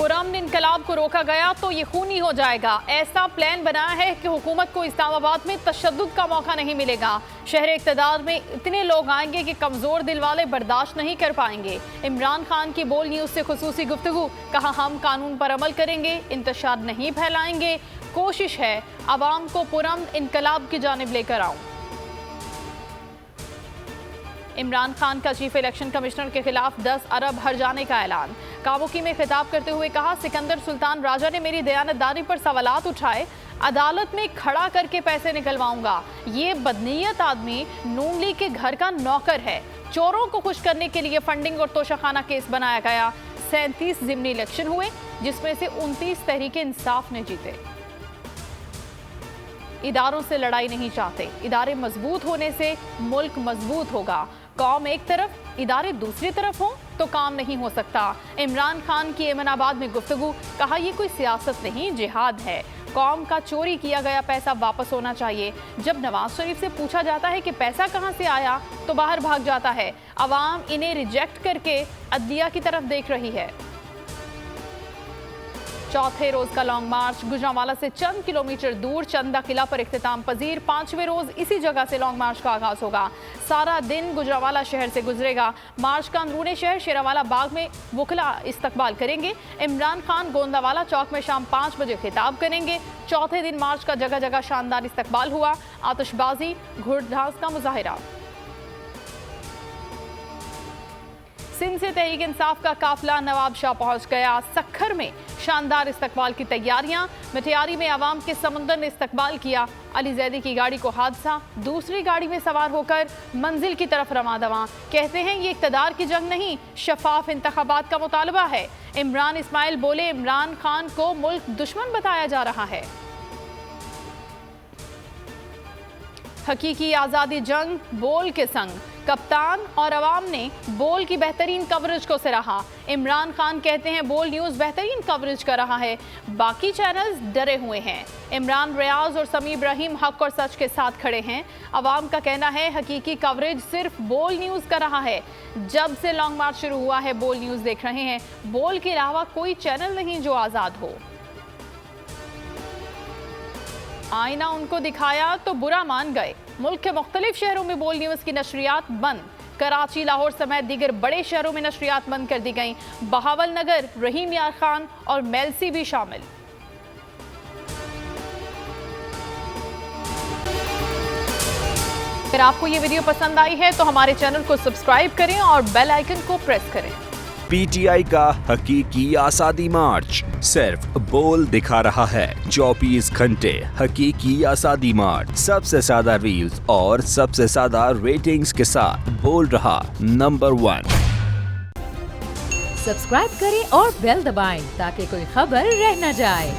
पुरअमन इनकलाब को रोका गया तो ये खूनी हो जाएगा। ऐसा प्लान बनाया है कि हुकूमत को इस्लामाबाद में तशद्दुद का मौका नहीं मिलेगा। शहर इक़्तिदार में इतने लोग आएंगे कि कमज़ोर दिल वाले बर्दाश्त नहीं कर पाएंगे। इमरान खान की बोल न्यूज़ से खुसूसी गुफ्तगू, कहा हम कानून पर अमल करेंगे, इंतशार नहीं फैलाएंगे, कोशिश है अवाम को पुरअमन इनकलाब की जानिब लेकर आऊं। इमरान खान का चीफ इलेक्शन कमिश्नर के खिलाफ 10 अरब हर्जाने का ऐलान। काबुकी में खिताब करते हुए कहा, सिकंदर सुल्तान राजा ने मेरी दयानतदारी पर सवालात उठाए, अदालत में खड़ा करके पैसे निकलवाऊंगा। ये बदनीयत आदमी नून लीग के घर का नौकर है। चोरों को खुश करने के लिए फंडिंग और तोशाखाना केस बनाया गया। 37 ज़िमनी इलेक्शन हुए जिसमें से 29 तहरीके इंसाफ ने जीते। इदारों से लड़ाई नहीं चाहते, इदारे मजबूत होने से मुल्क मजबूत होगा। कौम एक तरफ, इदारे दूसरी तरफ हों तो काम नहीं हो सकता। इमरान खान की एमनाबाद में गुफ्तगू, कहा यह कोई सियासत नहीं, जिहाद है। कौम का चोरी किया गया पैसा वापस होना चाहिए। जब नवाज शरीफ से पूछा जाता है कि पैसा कहां से आया तो बाहर भाग जाता है। अवाम इन्हें रिजेक्ट करके अदलिया की तरफ देख रही है। चौथे रोज का लॉन्ग मार्च गुजरांवाला से चंद किलोमीटर दूर चंदा किला पर इख्तिताम पजीर। 5वें रोज इसी जगह से लॉन्ग मार्च का आगाज होगा। सारा दिन गुजरांवाला शहर से गुजरेगा। मार्च का अंदरूनी शहर शेरावाला बाग में वुकला इस्तकबाल करेंगे। इमरान खान गोंदावाला चौक में शाम 5 बजे खिताब करेंगे। चौथे दिन मार्च का जगह जगह शानदार इस्तकबाल हुआ। आतिशबाजी, घुड़धास का मुजाहिरा। सिंध से तहरीक इंसाफ का काफिला नवाबशाह पहुंच गया। सक्खर में शानदार इस्तकबाल की तैयारियां। मिठियारी में अवाम के समुंदर ने इस्तकबाल किया। अली जैदी की गाड़ी को हादसा, दूसरी गाड़ी में सवार होकर मंजिल की तरफ रवां दवां। कहते हैं ये इक़्तिदार की जंग नहीं, शफाफ इंतखाबात का मुतालबा है। इमरान इस्माइल बोले, इमरान खान को मुल्क दुश्मन बताया जा रहा है। हकीकी आज़ादी जंग बोल के संग। कप्तान और अवाम ने बोल की बेहतरीन कवरेज को सराहा। इमरान खान कहते हैं बोल न्यूज़ बेहतरीन कवरेज कर रहा है, बाकी चैनल्स डरे हुए हैं। इमरान, रियाज और समी इब्राहिम हक और सच के साथ खड़े हैं। अवाम का कहना है हकीकी कवरेज सिर्फ बोल न्यूज़ कर रहा है। जब से लॉन्ग मार्च शुरू हुआ है बोल न्यूज़ देख रहे हैं। बोल के अलावा कोई चैनल नहीं जो आज़ाद हो। आईना उनको दिखाया तो बुरा मान गए। मुल्क के मुख्तलिफ शहरों में बोल न्यूज़ की नशरियात बंद। कराची, लाहौर समेत दीगर बड़े शहरों में नशरियात बंद कर दी गईं। बहावल नगर, रहीम यार खान और मेलसी भी शामिल। अगर आपको ये वीडियो पसंद आई है तो हमारे चैनल को सब्सक्राइब करें और बेल आइकन को प्रेस करें। पीटीआई का हकीकी आज़ादी मार्च सिर्फ बोल दिखा रहा है। 24 घंटे हकीकी आज़ादी मार्च, सबसे ज्यादा रील्स और सबसे ज्यादा रेटिंग्स के साथ बोल रहा नंबर 1। सब्सक्राइब करें और बेल दबाएं ताकि कोई खबर रह न जाए।